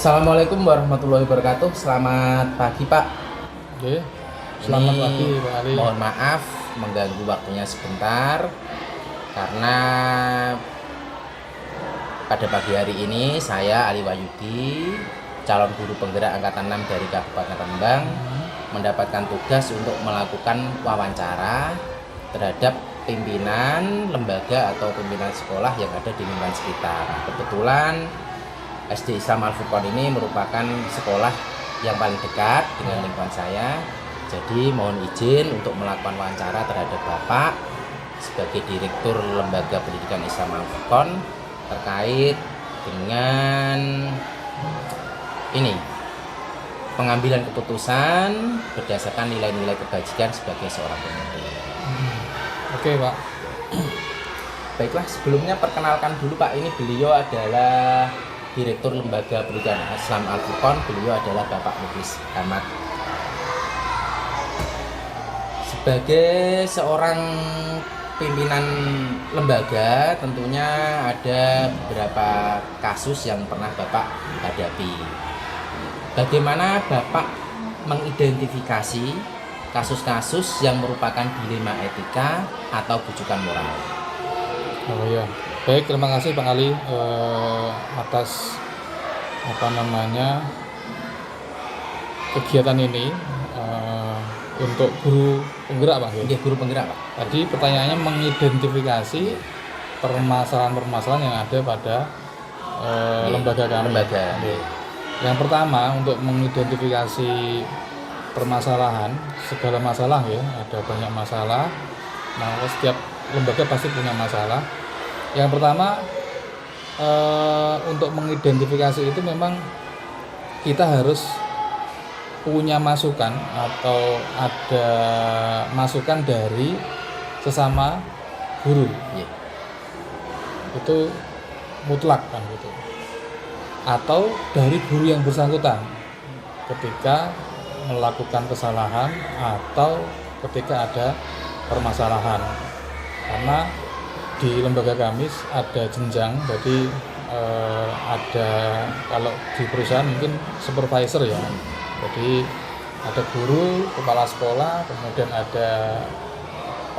Assalamualaikum warahmatullahi wabarakatuh. Selamat pagi Pak. Oke, selamat Ini pagi Pak Ali. mohon maaf mengganggu waktunya sebentar karena pada pagi hari ini saya Ali Wahyudi, calon guru penggerak angkatan 6 dari Kabupaten Rembang, mendapatkan tugas untuk melakukan wawancara terhadap pimpinan lembaga atau pimpinan sekolah yang ada di lingkungan sekitar. Kebetulan SD Islam Al Furqon ini merupakan sekolah yang paling dekat dengan lingkungan saya. Jadi mohon izin untuk melakukan wawancara terhadap Bapak sebagai Direktur Lembaga Pendidikan Islam Al Furqon terkait dengan ini, pengambilan keputusan berdasarkan nilai-nilai kebajikan sebagai seorang pemimpin. Oke Pak. Baiklah, sebelumnya perkenalkan dulu Pak, ini beliau adalah Direktur Lembaga Pendidikan Islam Al Furqon, beliau adalah Bapak Muklis Ahmad. Sebagai seorang pimpinan lembaga, tentunya ada beberapa kasus yang pernah Bapak hadapi. Bagaimana Bapak mengidentifikasi kasus-kasus yang merupakan dilema etika atau bujukan moral? Oh ya, baik, terima kasih Pak Ali atas kegiatan ini untuk guru penggerak Pak. Dia guru penggerak Pak. Tadi pertanyaannya mengidentifikasi permasalahan-permasalahan yang ada pada lembaga kami. Lembaga. Yang pertama, untuk mengidentifikasi permasalahan, segala masalah ya, ada banyak masalah. Nah, setiap lembaga pasti punya masalah. Yang pertama, untuk mengidentifikasi itu memang kita harus punya masukan atau ada masukan dari sesama guru. Itu mutlak kan gitu. Atau dari guru yang bersangkutan ketika melakukan kesalahan atau ketika ada permasalahan. Karena di lembaga kami ada jenjang, jadi ada, kalau di perusahaan mungkin supervisor ya, jadi ada guru, kepala sekolah, kemudian ada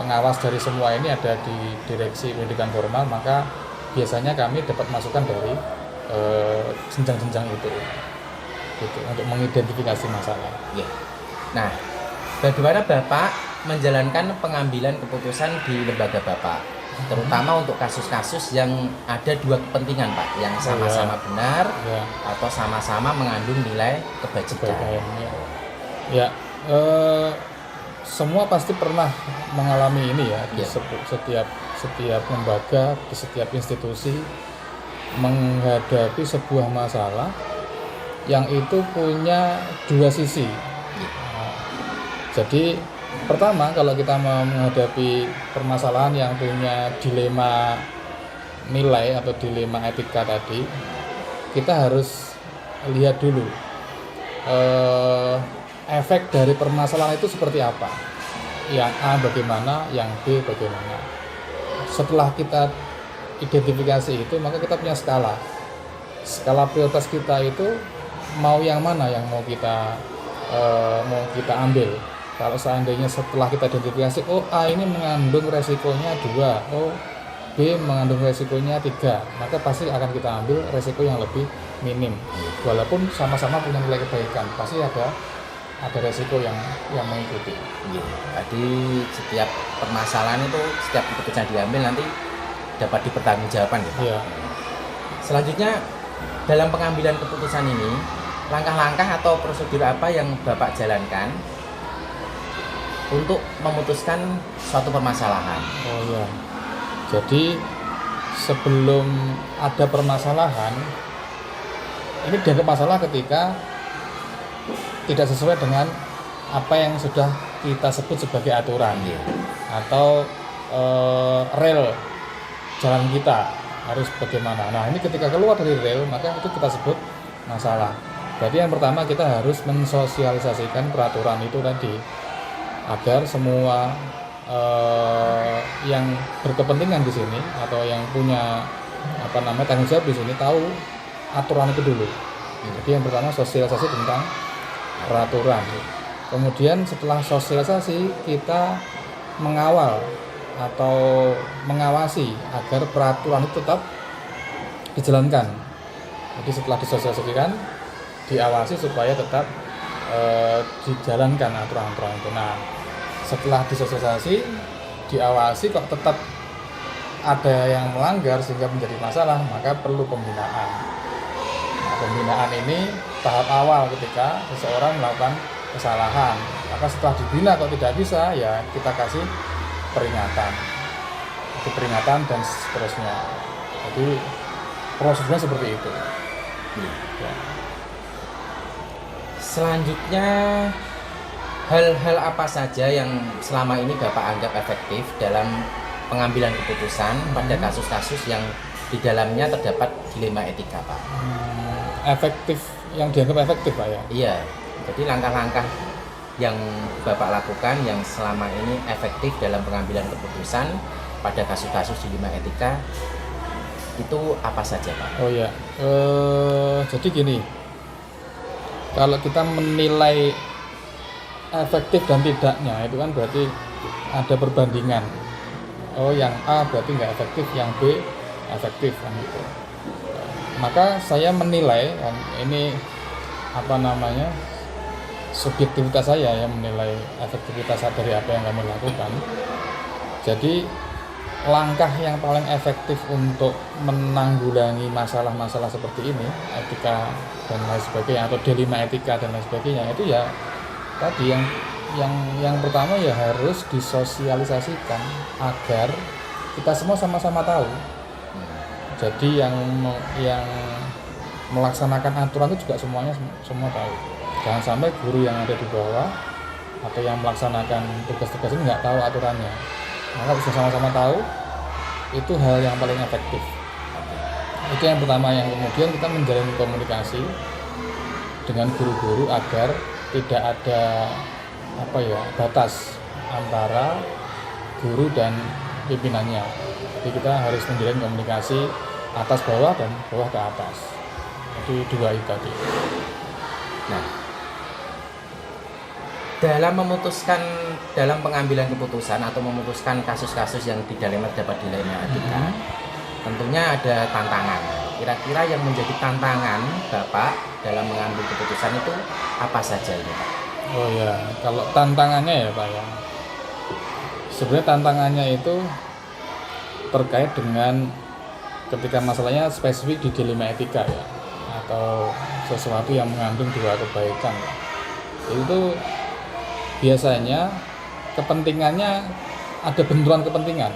pengawas dari semua ini ada di direksi pendidikan formal, maka biasanya kami dapat masukan dari jenjang-jenjang itu gitu, untuk mengidentifikasi masalah. Ya. Nah, bagaimana Bapak menjalankan pengambilan keputusan di lembaga Bapak, terutama untuk kasus-kasus yang ada dua kepentingan Pak, yang sama-sama benar atau sama-sama mengandung nilai kebajikan? Ya, semua pasti pernah mengalami ini ya, di setiap lembaga, di setiap institusi menghadapi sebuah masalah yang itu punya dua sisi. Jadi pertama, kalau kita mau menghadapi permasalahan yang punya dilema nilai atau dilema etika tadi, kita harus lihat dulu efek dari permasalahan itu seperti apa. Yang A bagaimana, yang B bagaimana. Setelah kita identifikasi itu, maka kita punya skala prioritas kita itu mau yang mana yang mau kita ambil. Kalau seandainya setelah kita identifikasi, oh A ini mengandung resikonya 2, oh B mengandung resikonya 3, maka pasti akan kita ambil resiko yang lebih minim. Walaupun sama-sama punya nilai kebaikan, pasti ada resiko yang mengikuti. Jadi setiap permasalahan itu, setiap keputusan diambil nanti dapat dipertanggungjawabkan ya Pak. Ya. Selanjutnya, dalam pengambilan keputusan ini, langkah-langkah atau prosedur apa yang Bapak jalankan untuk memutuskan suatu permasalahan? Oh ya, jadi sebelum ada permasalahan, ini dianggap masalah ketika tidak sesuai dengan apa yang sudah kita sebut sebagai aturan atau rel jalan kita harus bagaimana. Nah, ini ketika keluar dari rel, maka itu kita sebut masalah. Jadi yang pertama, kita harus mensosialisasikan peraturan itu tadi, agar semua yang berkepentingan di sini atau yang punya tanggung jawab di sini tahu aturan itu dulu. Jadi yang pertama sosialisasi tentang peraturan. Kemudian setelah sosialisasi kita mengawal atau mengawasi agar peraturan itu tetap dijalankan. Jadi setelah disosialisasikan, diawasi supaya tetap dijalankan aturan-aturan itu. Nah, setelah disosialisasi, diawasi kok tetap ada yang melanggar sehingga menjadi masalah, maka perlu pembinaan. Nah, pembinaan ini tahap awal ketika seseorang melakukan kesalahan. Maka setelah dibina kok tidak bisa, ya kita kasih peringatan. Itu peringatan dan seterusnya. Jadi prosesnya seperti itu. Ya. Selanjutnya, hal-hal apa saja yang selama ini Bapak anggap efektif dalam pengambilan keputusan pada kasus-kasus yang di dalamnya terdapat dilema etika, Pak? Efektif, yang dianggap efektif, Pak, ya? Iya, jadi langkah-langkah yang Bapak lakukan yang selama ini efektif dalam pengambilan keputusan pada kasus-kasus dilema etika itu apa saja, Pak? Oh ya, jadi gini, kalau kita menilai efektif dan tidaknya itu kan berarti ada perbandingan. Oh, yang A berarti nggak efektif, yang B efektif kan gitu. Maka saya menilai, kan, ini apa namanya, subjektivitas saya yang menilai efektivitas dari apa yang kami lakukan. Jadi langkah yang paling efektif untuk menanggulangi masalah-masalah seperti ini, etika dan lain sebagainya, atau dilema etika dan lain sebagainya, itu ya tadi yang pertama ya harus disosialisasikan agar kita semua sama-sama tahu. Jadi yang melaksanakan aturan itu juga semuanya semua tahu. Jangan sampai guru yang ada di bawah atau yang melaksanakan tugas-tugas ini nggak tahu aturannya. Maka bisa sama-sama tahu, itu hal yang paling efektif. Itu yang pertama. Yang kemudian kita menjalin komunikasi dengan guru-guru agar tidak ada batas antara guru dan pimpinannya. Jadi kita harus menjalin komunikasi atas bawah dan bawah ke atas. Jadi dua itu tadi. Nah, dalam pengambilan keputusan atau memutuskan kasus-kasus yang di dalamnya terdapat dilema etika, tentunya ada tantangan. Kira-kira yang menjadi tantangan Bapak dalam mengambil keputusan itu apa saja ini, Pak? Oh ya, kalau tantangannya ya, Pak, ya, sebenarnya tantangannya itu terkait dengan ketika masalahnya spesifik di dilema etika, ya, atau sesuatu yang mengandung dua kebaikan, ya. Itu biasanya kepentingannya ada benturan kepentingan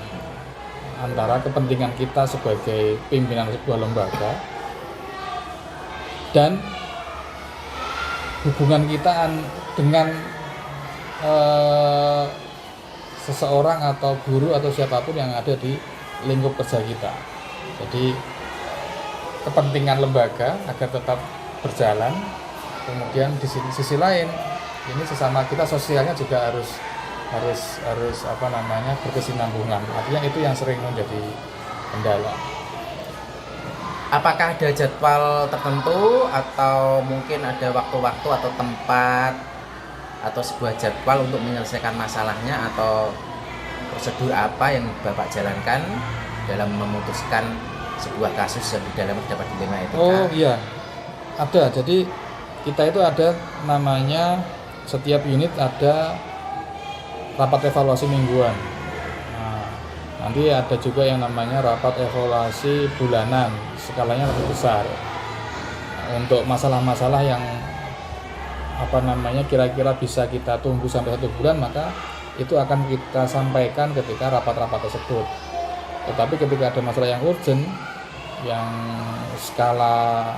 antara kepentingan kita sebagai pimpinan sebuah lembaga dan hubungan kita dengan seseorang atau guru atau siapapun yang ada di lingkup kerja kita. Jadi kepentingan lembaga agar tetap berjalan, kemudian di sisi lain ini sesama kita sosialnya juga harus berkesinambungan. Artinya itu yang sering menjadi kendala. Apakah ada jadwal tertentu atau mungkin ada waktu-waktu atau tempat atau sebuah jadwal untuk menyelesaikan masalahnya, atau prosedur apa yang Bapak jalankan dalam memutuskan sebuah kasus yang di dalam terdapat dilema etika? Oh iya, ada. Jadi kita itu ada namanya, setiap unit ada rapat evaluasi mingguan. Nah, nanti ada juga yang namanya rapat evaluasi bulanan, skalanya lebih besar. Untuk masalah-masalah yang kira-kira bisa kita tunggu sampai 1 bulan, maka itu akan kita sampaikan ketika rapat-rapat tersebut. Tetapi ketika ada masalah yang urgent, yang skala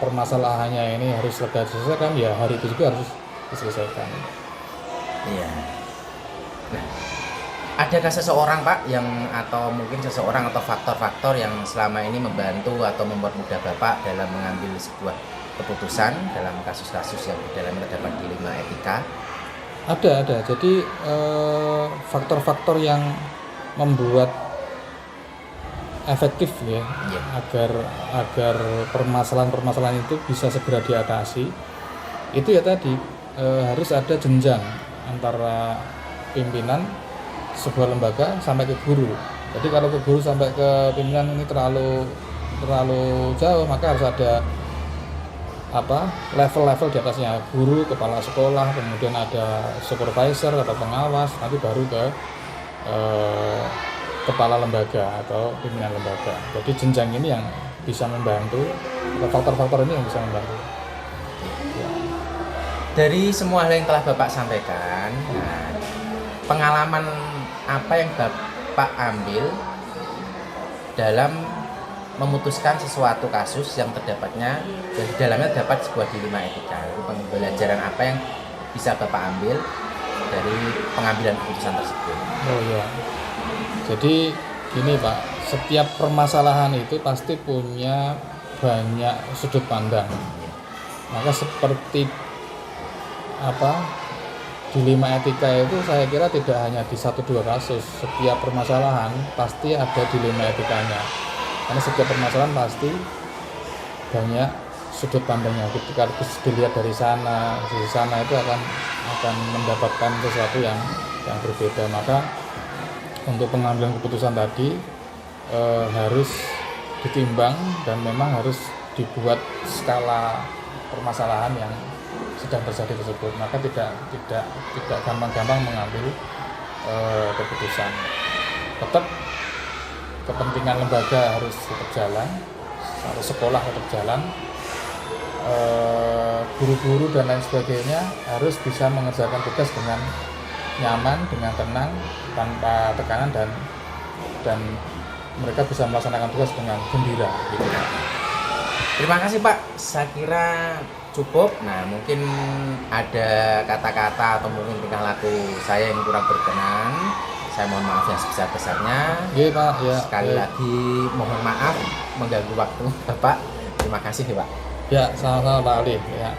permasalahannya ini harus segera diselesaikan, ya hari itu juga harus diselesaikan. Iya. Nah, adakah seseorang, Pak, atau mungkin seseorang atau faktor-faktor yang selama ini membantu atau mempermudah Bapak dalam mengambil sebuah keputusan dalam kasus-kasus yang di dalamnya terdapat dilema etika? Ada. Jadi faktor-faktor yang membuat efektif ya, Iya. agar permasalahan-permasalahan itu bisa segera diatasi. Itu ya tadi harus ada jenjang antara pimpinan sebuah lembaga sampai ke guru. Jadi kalau ke guru sampai ke pimpinan ini terlalu jauh, maka harus ada level-level di atasnya, guru, kepala sekolah, kemudian ada supervisor atau pengawas, nanti baru ke kepala lembaga atau pimpinan lembaga. Jadi jenjang ini yang bisa membantu, faktor-faktor ini yang bisa membantu. Dari semua hal yang telah Bapak sampaikan, nah, pengalaman apa yang Bapak ambil dalam memutuskan sesuatu kasus yang terdapatnya dan di dalamnya terdapat sebuah dilema etika? Pembelajaran apa yang bisa Bapak ambil dari pengambilan keputusan tersebut? Oh ya, jadi gini Pak, setiap permasalahan itu pasti punya banyak sudut pandang. Maka seperti dilema etika itu saya kira tidak hanya di 1-2 kasus. Setiap permasalahan pasti ada dilema etikanya, karena setiap permasalahan pasti banyak sudut pandangnya. Ketika dilihat dari sana, di sana itu akan mendapatkan sesuatu yang berbeda. Maka untuk pengambilan keputusan tadi harus ditimbang dan memang harus dibuat skala permasalahan yang sedang terjadi tersebut. Maka tidak gampang-gampang mengambil keputusan. Tetap kepentingan lembaga harus tetap jalan, harus sekolah tetap jalan, guru-guru dan lain sebagainya harus bisa mengerjakan tugas dengan nyaman, dengan tenang, tanpa tekanan, dan mereka bisa melaksanakan tugas dengan gembira gitu. Terima kasih Pak, saya kira cukup. Nah, mungkin ada kata-kata atau mungkin tingkah laku saya yang kurang berkenan, saya mohon maaf yang sebesar-besarnya. Iya Pak, ya. Sekali lagi mohon maaf mengganggu waktu Bapak. Terima kasih Pak. Ya, sama-sama Pak Ali ya.